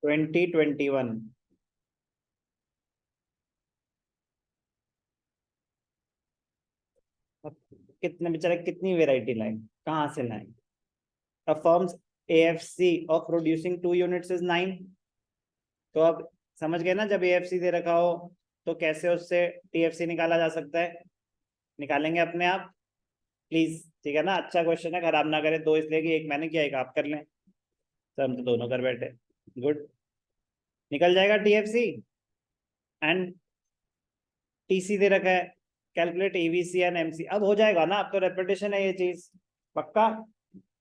2021। अब कितने बेचारे कितनी वेराइटी लाए, कहाँ से लाए? A firm's AFC of producing 2 units is 9। तो अब समझ गए ना, जब AFC दे रखा हो तो कैसे उससे TFC निकाला जा सकता है, निकालेंगे अपने आप प्लीज, ठीक है ना। अच्छा क्वेश्चन है, खराब ना करें। दो इसलिए कि एक मैंने किया, एक आप कर लें। सर हम तो दोनों कर बैठे। गुड, निकल जाएगा TFC एंड TC दे रखा है। कैलकुलेट EVC एंड MC, अब हो जाएगा ना, अब तो रेपिटेशन है ये चीज, पक्का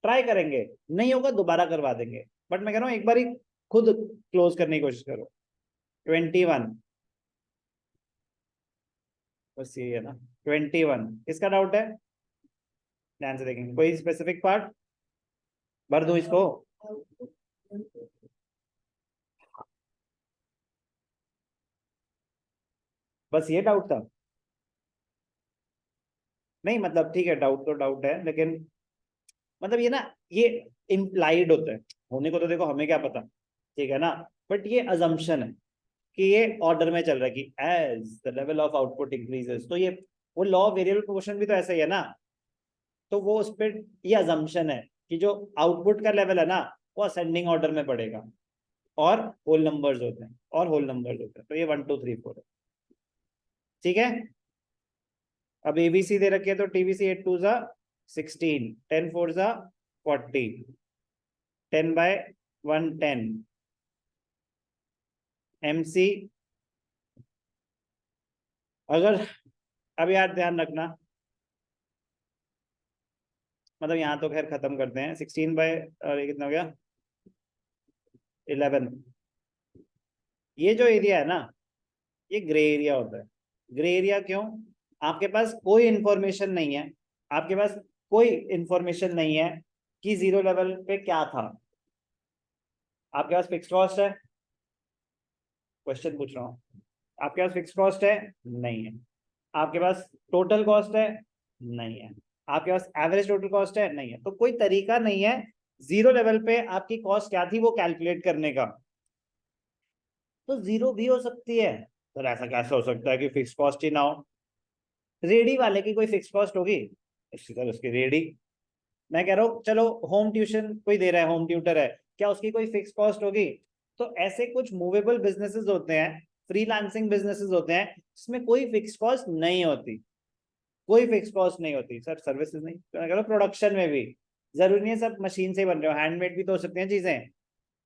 ट्राई करेंगे, नहीं होगा दोबारा करवा देंगे, बट मैं कह रहा हूँ एक बार ही खुद क्लोज करने की कोशिश करो। 21, बस ये है ना। 21 किसका डाउट है, ध्यान से देखेंगे। कोई स्पेसिफिक पार्ट भर दूं इसको? बस ये डाउट था? नहीं मतलब ठीक है, डाउट तो डाउट है, लेकिन मतलब ये ना, ये इम्प्लाइड होता है, होने को तो देखो हमें क्या पता, ठीक है ना, बट ये अजम्पशन है कि ये ऑर्डर में चल रहा है कि as the level of output increases, तो ये वो लॉ ऑफ वेरिएबल प्रोपोर्शन भी तो ऐसा ही है ना। तो वो उस पर ये अजम्पशन है कि जो आउटपुट का लेवल है ना, वो असेंडिंग ऑर्डर में पड़ेगा, और होल नंबर्स होते हैं, और होल नंबर्स होते हैं, तो ये 1 2 3 4 है, ठीक है। अब ABC दे रखे तो TBC 8 2 जा 16, 10 4 जा 40, 10/110, MC। अगर अब यार ध्यान रखना, मतलब यहाँ तो खैर खत्म करते हैं, 16 बाय, और ये कितना हो गया, 11। ये जो एरिया है ना, ये ग्रे एरिया होता है। ग्रे एरिया क्यों? आपके पास कोई इंफॉर्मेशन नहीं है, आपके पास कोई इंफॉर्मेशन नहीं है कि जीरो लेवल पे क्या था। आपके पास फिक्स कॉस्ट है, क्वेश्चन पूछ रहा हूँ, आपके पास फिक्स कॉस्ट है? नहीं है। आपके पास टोटल कॉस्ट है? नहीं है। आपके पास एवरेज टोटल कॉस्ट है? नहीं है। तो कोई तरीका नहीं है जीरो लेवल पे आपकी कॉस्ट क्या थी वो कैलकुलेट करने का। तो जीरो भी हो सकती है, तो ऐसा कैसे हो सकता है कि फिक्स कॉस्ट ही ना हो? रेडी वाले की कोई फिक्स कॉस्ट होगी, इसी तरह उसकी रेडी। मैं कह रहा हूँ चलो, होम ट्यूशन कोई दे रहा है, होम ट्यूटर है, क्या उसकी कोई फिक्स कॉस्ट होगी? तो ऐसे कुछ मूवेबल बिजनेसेस होते हैं, फ्रीलांसिंग बिजनेसेस होते हैं, जिसमें कोई फिक्स कॉस्ट नहीं होती, कोई फिक्स कॉस्ट नहीं होती। सर सर्विसेज नहीं, तो मैं कह रहा हूँ प्रोडक्शन में भी जरूरी नहीं है सब मशीन से ही बन रहे हो, हैंडमेड भी तो हो सकते हैं चीजें,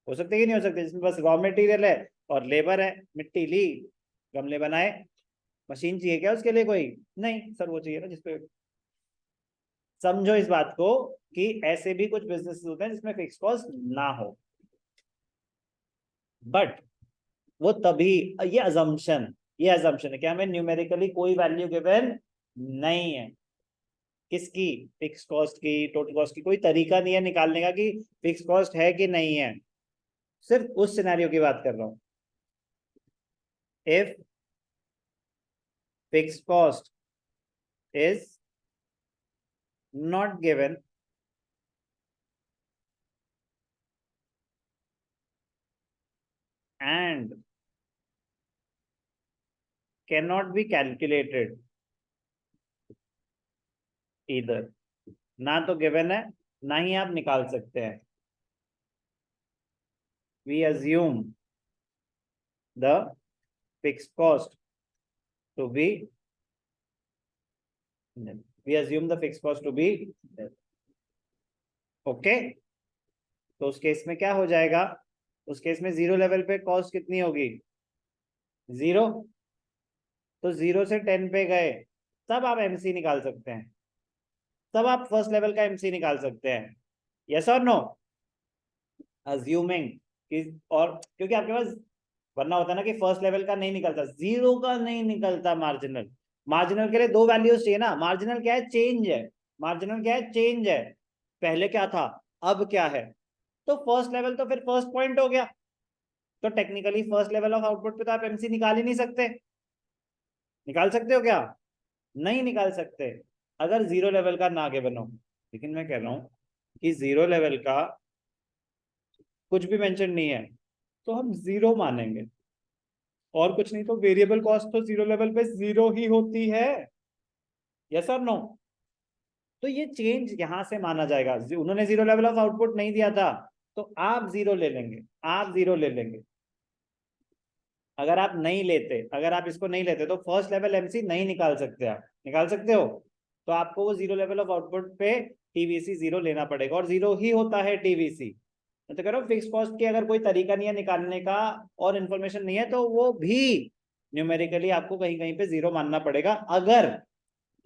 हो सकती है कि नहीं हो सकती, जिसमें बस रॉ मटेरियल है और लेबर है, मिट्टी ली, गमले बनाए, मशीन चाहिए क्या उसके लिए? कोई नहीं सर, वो चाहिए ना जिसपे। समझो इस बात को कि ऐसे भी कुछ बिजनेस होते हैं जिसमें फिक्स कॉस्ट ना हो, बट वो तभी, ये अजम्पशन है कि हमें न्यूमेरिकली कोई वैल्यू गिवन नहीं है, किसकी? फिक्स कॉस्ट की, टोटल कॉस्ट की, कोई तरीका नहीं है निकालने का कि फिक्स कॉस्ट है कि नहीं है। सिर्फ उस सिनेरियो की बात कर रहा हूं, if fix cost is not given and cannot be calculated either, ना तो गिवन है ना ही आप निकाल सकते हैं, we assume the fixed cost to be nil. We assume the fixed cost to be nil. Okay, तो उस केस में क्या हो जाएगा? उस केस में जीरो लेवल पे कॉस्ट कितनी होगी? जीरो। तो 0 से 10 पे गए, तब आप एमसी निकाल सकते हैं, तब आप फर्स्ट लेवल का एमसी निकाल सकते हैं। यस और नो? अज्यूमिंग कि, और क्योंकि आपके पास, वरना होता है ना कि फर्स्ट लेवल का नहीं निकलता, जीरो का नहीं निकलता, मार्जिनल, मार्जिनल के लिए दो वैल्यूज चाहिए ना। मार्जिनल क्या है? चेंज है। मार्जिनल क्या है? चेंज है। पहले क्या था, अब क्या है? तो फर्स्ट लेवल तो फिर फर्स्ट पॉइंट हो गया, तो technically first level of output पे तो आप एमसी निकाल ही नहीं सकते। निकाल सकते हो क्या? नहीं निकाल सकते, अगर जीरो लेवल का ना गिवन हो। लेकिन मैं कह रहा हूं कि जीरो लेवल का कुछ भी मेंशन नहीं है, तो हम जीरो मानेंगे, और कुछ नहीं। तो वेरिएबल कॉस्ट तो जीरो लेवल पे जीरो ही होती है, यस और नो। तो ये चेंज यहां से माना जाएगा। उन्होंने जीरो लेवल ऑफ आउटपुट नहीं दिया था, तो आप जीरो ले लेंगे, आप जीरो ले लेंगे। अगर आप नहीं लेते, अगर आप इसको नहीं लेते तो फर्स्ट लेवल एमसी नहीं निकाल सकते। आप निकाल सकते हो, तो आपको वो जीरो लेवल ऑफ आउटपुट पे टीवीसी जीरो लेना पड़ेगा, और जीरो ही होता है टीवीसी। मैं तो कह रहा हूँ फिक्स कॉस्ट की अगर कोई तरीका नहीं है निकालने का और इन्फॉर्मेशन नहीं है, तो वो भी न्यूमेरिकली आपको कहीं कहीं पे जीरो मानना पड़ेगा, अगर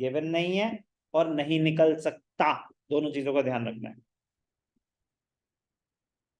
गिवन नहीं है और नहीं निकल सकता। दोनों चीजों का ध्यान रखना है।